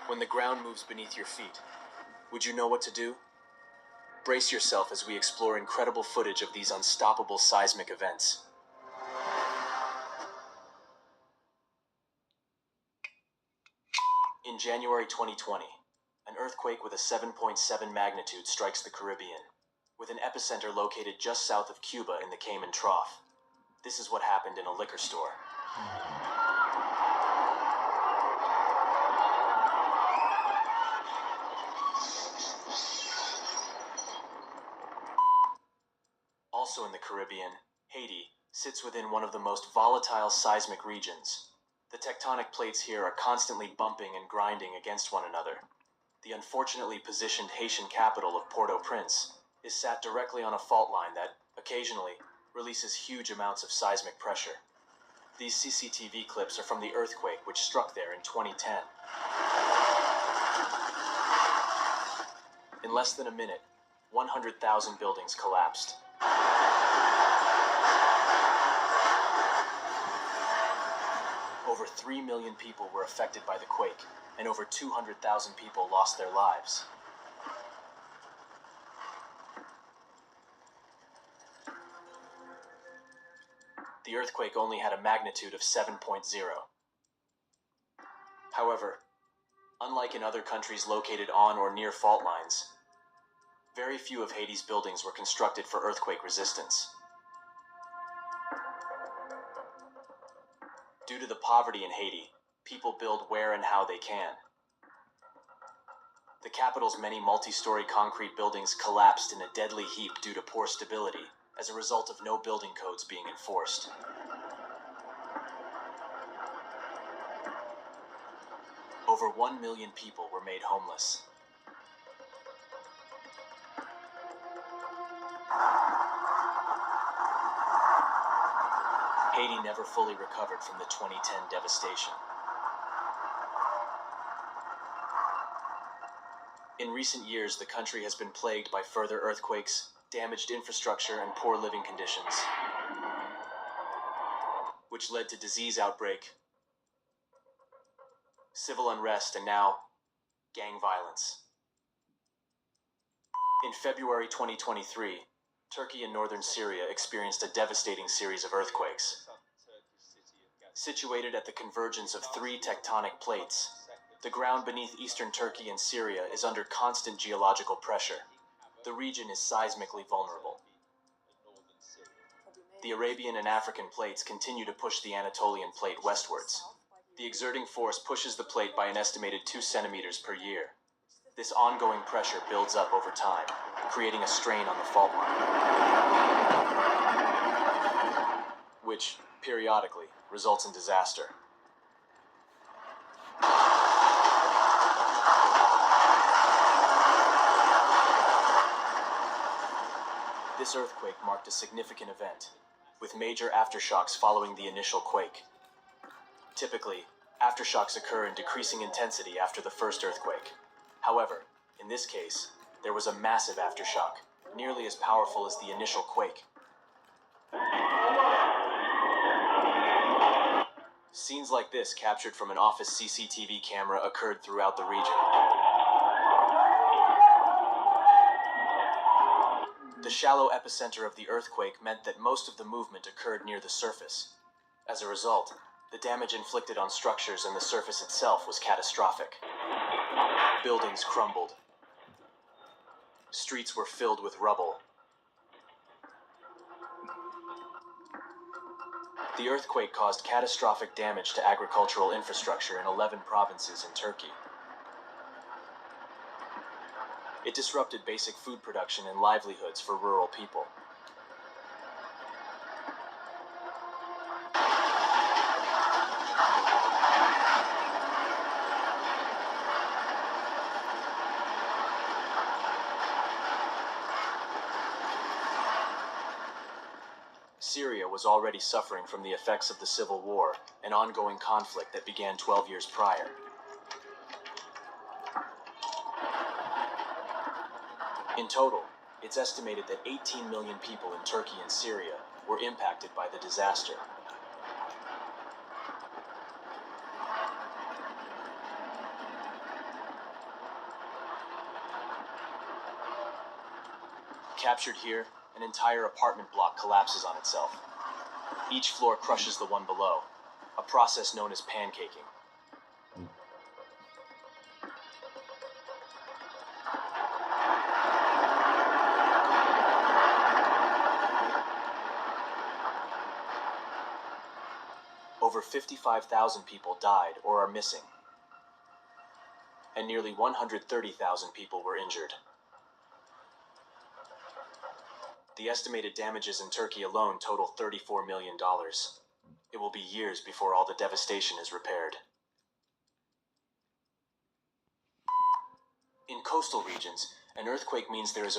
When the ground moves beneath your feet, would you know what to do? Brace yourself as we explore incredible footage of these unstoppable seismic events. In January 2020, an earthquake with a 7.7 magnitude strikes the Caribbean, with an epicenter located just south of Cuba in the Cayman Trough. This is what happened in a liquor store. Also in the Caribbean, Haiti sits within one of the most volatile seismic regions. The tectonic plates here are constantly bumping and grinding against one another. The unfortunately positioned Haitian capital of Port-au-Prince is sat directly on a fault line that, occasionally, releases huge amounts of seismic pressure. These CCTV clips are from the earthquake which struck there in 2010. In less than a minute, 100,000 buildings collapsed. Over 3 million people were affected by the quake, and over 200,000 people lost their lives. The earthquake only had a magnitude of 7.0. However, unlike in other countries located on or near fault lines, very few of Haiti's buildings were constructed for earthquake resistance. Due to the poverty in Haiti, people build where and how they can. The capital's many multi-story concrete buildings collapsed in a deadly heap due to poor stability, as a result of no building codes being enforced. Over 1 million people were made homeless. Haiti never fully recovered from the 2010 devastation. In recent years, the country has been plagued by further earthquakes, damaged infrastructure, and poor living conditions, which led to disease outbreak, civil unrest, and now, gang violence. In February 2023, Turkey and northern Syria experienced a devastating series of earthquakes. Situated at the convergence of 3 tectonic plates, the ground beneath eastern Turkey and Syria is under constant geological pressure. The region is seismically vulnerable. The Arabian and African plates continue to push the Anatolian plate westwards. The exerting force pushes the plate by an estimated 2 centimeters per year. This ongoing pressure builds up over time, creating a strain on the fault line, which, periodically, results in disaster. This earthquake marked a significant event, with major aftershocks following the initial quake. Typically, aftershocks occur in decreasing intensity after the first earthquake. However, in this case, there was a massive aftershock, nearly as powerful as the initial quake. Scenes like this, captured from an office CCTV camera, occurred throughout the region. The shallow epicenter of the earthquake meant that most of the movement occurred near the surface. As a result, the damage inflicted on structures and the surface itself was catastrophic. Buildings crumbled. Streets were filled with rubble. The earthquake caused catastrophic damage to agricultural infrastructure in 11 provinces in Turkey. It disrupted basic food production and livelihoods for rural people. Syria was already suffering from the effects of the civil war, an ongoing conflict that began 12 years prior. In total, it's estimated that 18 million people in Turkey and Syria were impacted by the disaster. Captured here, an entire apartment block collapses on itself. Each floor crushes the one below, a process known as pancaking. Over 55,000 people died or are missing, and nearly 130,000 people were injured. The estimated damages in Turkey alone total $34 million. It will be years before all the devastation is repaired. In coastal regions, an earthquake means there is a